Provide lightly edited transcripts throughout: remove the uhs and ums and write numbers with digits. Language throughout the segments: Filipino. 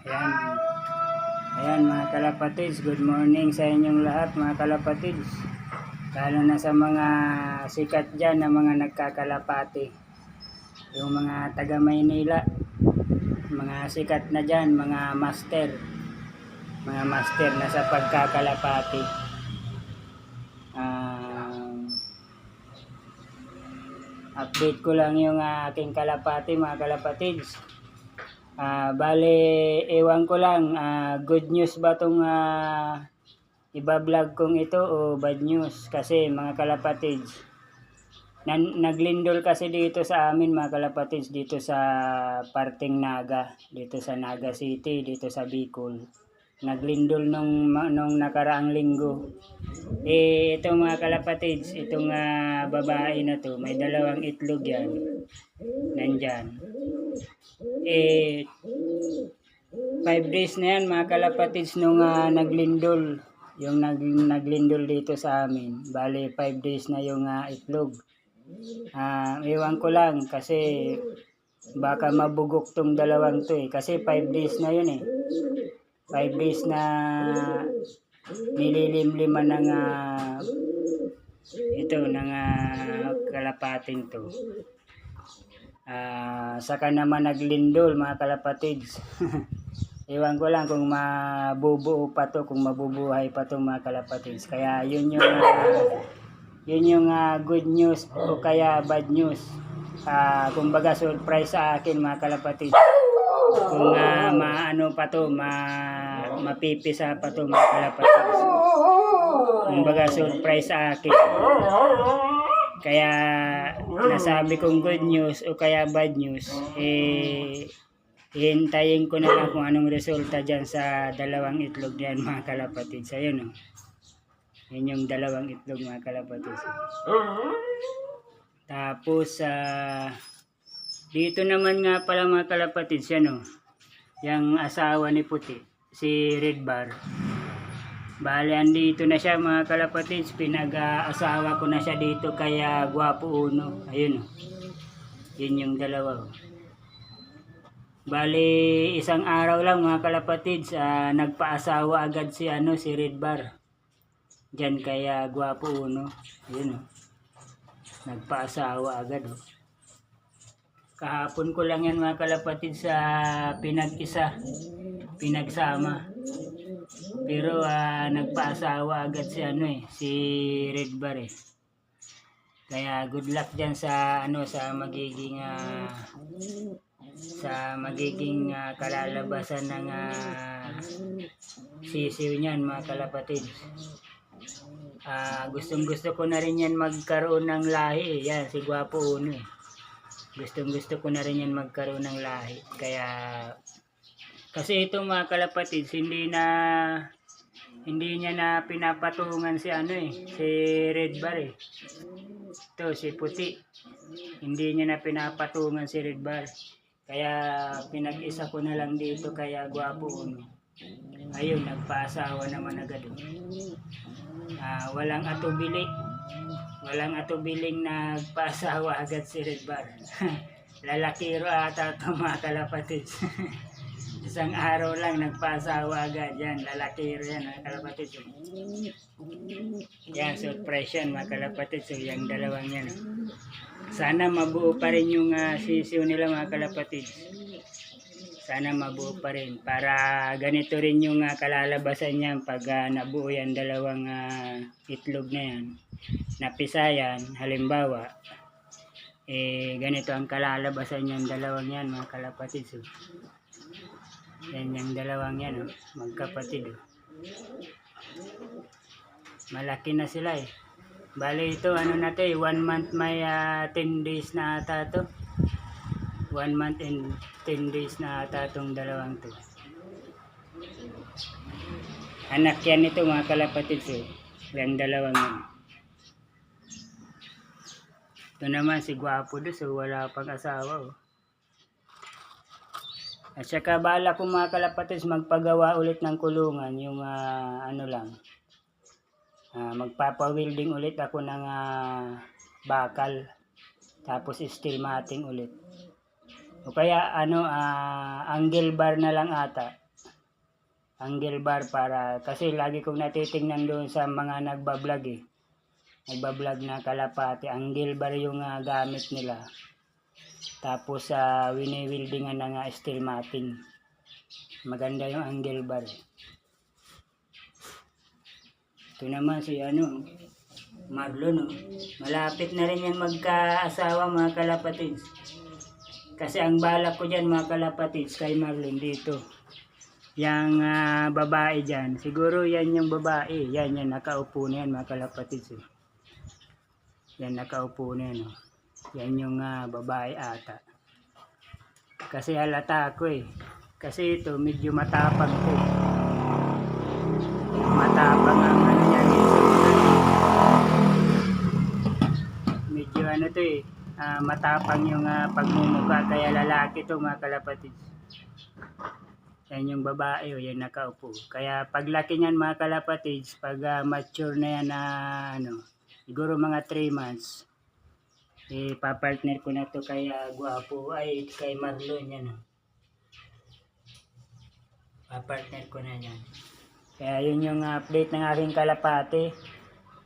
Ayan. Ayan mga kalapatids, good morning sa inyong lahat mga kalapatids. Lalo na sa mga sikat dyan na mga nagkakalapati. Yung mga taga Maynila, mga sikat na dyan, mga master. Mga master na sa pagkakalapati. Update ko lang yung aking kalapati mga kalapatids. Bale, ewan ko lang, good news ba itong iba-vlog kong ito o bad news? Kasi mga kalapatids, naglindol kasi dito sa amin mga kalapatids, dito sa parting Naga, dito sa Naga City, dito sa Bicol. Naglindol nung nakaraang linggo. Ito mga kalapatids, itong babae na to, may dalawang itlog yan. Nandyan. 5 days na yan mga kalapatids nung naglindol. Yung naglindol dito sa amin. Bale 5 days na yung itlog. Ewan ko lang kasi baka mabugok tong dalawang to eh. Kasi 5 days na yun eh. 5 days na nililimliman ng kalapating to. Saka naman naglindol mga kalapatids. Ewan ko lang kung mabubuo pa to, kung mabubuhay pa to mga kalapatids. Kaya yun yung good news o kaya bad news. Kumbaga surprise sa akin mga kalapatids. Kung maano pa to, mapipisa pa to mga kalapatids. Kumbaga surprise sa akin. Kaya nasabi kong good news o kaya bad news, hintayin ko na lang kung anong resulta dyan sa dalawang itlog yan mga kalapatids. Ayun o. Yun yung dalawang itlog mga kalapatids. Tapos dito naman nga pala mga kalapatids yan o. Yung asawa ni Puti, si Red Bar. Bale, andito na siya mga kalapatids. Pinag-asawa ko na siya dito kaya Guwapo Uno. Ayun o. Yun yung dalawa o. Bale, isang araw lang mga kalapatids, nagpaasawa agad si Red Bar. Diyan kaya Guwapo Uno. Ayun o. Nagpaasawa agad o. Kahapon ko lang yan mga kalapatids sa pinagsama. Pero nagpaasawa agad si Red Bar eh. Kaya good luck diyan sa magiging kalalabasan ng sisiw niyan mga kalapatids. Gustong-gusto ko na rin yan magkaroon ng lahi eh. Yan si Guwapo Uno eh. Gustong-gusto ko na rin yan magkaroon ng lahi. Kaya kasi ito mga kalapatids, hindi niya na pinapatungan si Red Bar eh. Ito si Puti. Hindi niya na pinapatungan si Red Bar. Kaya pinag-isa ko na lang dito kaya Guwapo Uno. Ayun, nagpaasawa naman agad. Walang atubili. Walang atubiling nagpaasawa agad si Red Bar. Lalakiro ata ito mga kalapatids. Isang araw lang nagpaasawa agad. Yan, lalakiro yan mga kalapatids. Yan, surprise yan mga kalapatids. So, yung dalawang yan. Sana mabuo pa rin yung sisiw nila mga kalapatids. Sana mabuo pa rin. Para ganito rin yung kalalabasan niyan pag nabuo yan dalawang itlog na yan. Napisa yan, halimbawa. Ganito ang kalalabasan yan dalawang yan mga kalapatids. Yan yung dalawang yan, magkapatid. Malaki na sila eh. Bale ito, 1 month may 10 days na ata to. 1 month and 10 days na ata itong dalawang to. Anak yan ito mga kalapatids eh. Yan dalawang yan. Ito naman si Guwapo do, so wala pang asawa oh. At saka bala ko mga kalapatids magpagawa ulit ng kulungan. Yung magpapa-welding ulit ako ng bakal. Tapos steel matting ulit. O kaya angle bar na lang ata. angle bar para kasi lagi kong natitingnan doon sa mga nagbablog nagbablog na kalapati, angle bar yung gamit nila. Tapos sa wini-weldingan ng steel matting. Maganda yung angle bar. Ito naman si Marlon. Malapit na rin yan magkaasawa mga kalapatids. Kasi ang balak ko dyan mga kalapatids kay Marlon dito. Yang babae dyan. Siguro yan yung babae. Yan nakaupo na yan mga kalapatids. Yan nakaupo na yan. Yan yung babae ata. Kasi halata ko Kasi ito medyo matapang ko. Matapang ang niya. Medyo matapang yung pagmumukha. Kaya lalaki to mga kalapatids. Yan yung babae yan nakaupo. Kaya paglaki niyan mga kalapatids, pag mature na yan siguro mga 3 months, papartner ko na to kay Guapo, kay Marlon yan. Papartner ko na yan. Kaya yun yung update ng aking kalapati.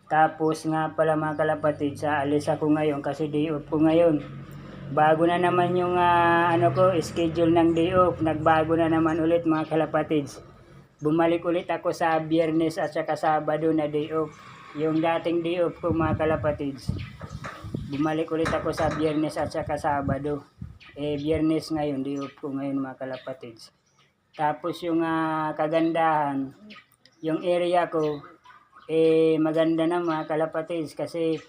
Tapos nga pala mga kalapatids, alis ako ngayon kasi day off ko ngayon. Bago na naman yung schedule ng day off. Nagbago na naman ulit mga kalapatids. Bumalik ulit ako sa Biyernes at saka Sabado na day off. Yung dating day off ko mga kalapatids. Bumalik ulit ako sa Biyernes at saka Sabado. Biyernes ngayon, day off ko ngayon mga kalapatids. Tapos yung kagandahan, yung area ko, maganda na mga kalapatids kasi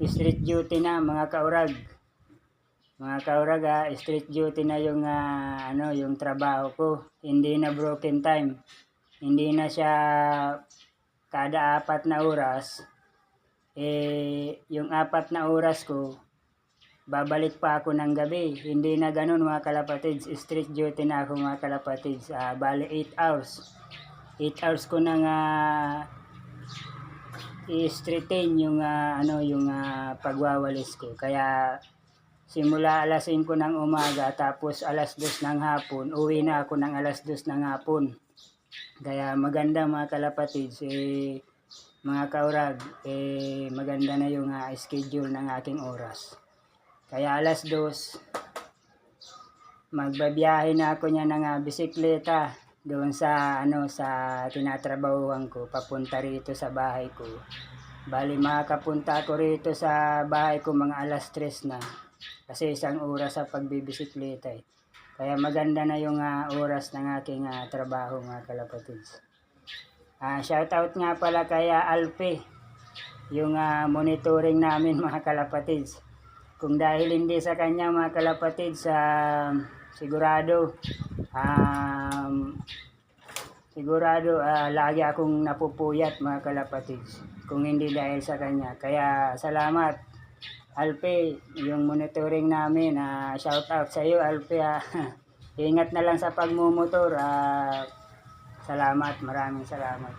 street duty na mga kaurag. Mga kaurag, street duty na yung yung trabaho ko. Hindi na broken time. Hindi na siya kada 4 na oras. Yung 4 na oras ko, babalik pa ako ng gabi. Hindi na ganun mga kalapatids. Street duty na ako mga kalapatids. Bali 8 hours. 8 hours ko nang i-straighten yung yung pagwawalis ko. Kaya simula alas 5 ng umaga tapos alas 2 ng hapon, uwi na ako ng alas 2 ng hapon. Kaya maganda mga kalapatids, mga kaurag, maganda na yung schedule ng aking oras. Kaya alas 2, magbabiyahe na ako niya ng bisikleta doon sa sa tinatrabahuhan ko papunta rito sa bahay ko. Bali makakapunta ako rito sa bahay ko mga alas 3 na. Kasi 1 oras sa pagbibisikleta Kaya maganda na yung oras ng aking trabaho mga kalapatids. Shoutout nga pala kay Alpe, yung monitoring namin mga kalapatids. Kung dahil hindi sa kanya mga kalapatids, sigurado lagi akong napupuyat mga kalapatids. Kung hindi dahil sa kanya. Kaya salamat Alpe, yung monitoring namin. Shout out sa iyo Alpe. Ingat na lang sa pagmumotor. Salamat, maraming salamat.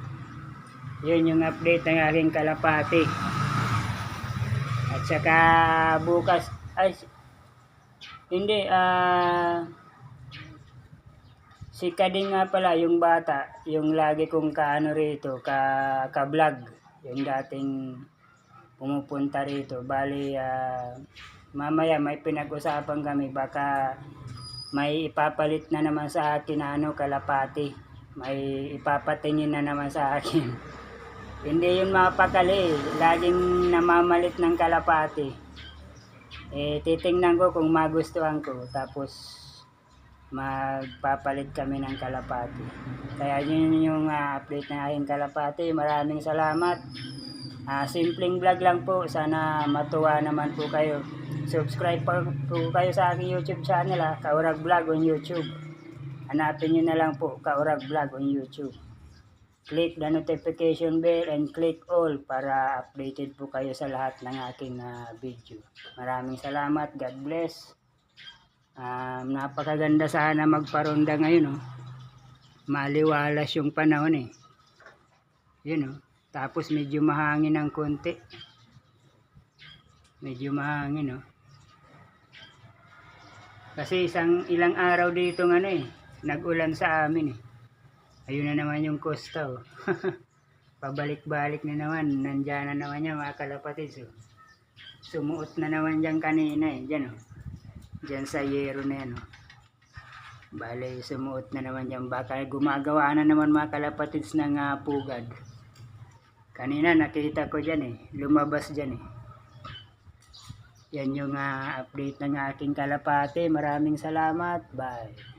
Yun yung update ng aking kalapati. At saka bukas si Kading nga pala, yung bata, yung lagi kong rito, ka-vlog, yung dating pumupunta rito. Bali, mamaya may pinag-usapan kami, baka may ipapalit na naman sa akin kalapati. May ipapatingin na naman sa akin. Hindi yun mapakali, laging namamalit ng kalapati. Titingnan ko kung magustuhan ko, tapos magpapalit kami ng kalapati. Kaya yun yung update ng aking kalapati. Maraming salamat. Simpleng vlog lang po. Sana matuwa naman po kayo. Subscribe po kayo sa aking YouTube channel, Kaurag Vlog on YouTube. Hanapin nyo na lang po, Kaurag Vlog on YouTube. Click the notification bell and click all para updated po kayo sa lahat ng aking video. Maraming salamat. God bless. Napakaganda sana magparonda ngayon. Maliwalas yung panahon Yun Tapos medyo mahangin ng konti. Medyo mahangin Kasi ilang araw dito nag-ulan sa amin Ayun na naman yung Costa, oh. Pabalik-balik na naman. Nandiyan na naman yan mga kalapatids, oh. Sumuot na naman dyan kanina, eh. Dyan, oh. Dyan sa yero na yan, oh. Bale, sumuot na naman dyan. Baka gumagawa na naman mga kalapatids ng pugad. Kanina nakita ko dyan, eh. Lumabas dyan, eh. Yan yung update ng aking kalapate. Maraming salamat. Bye.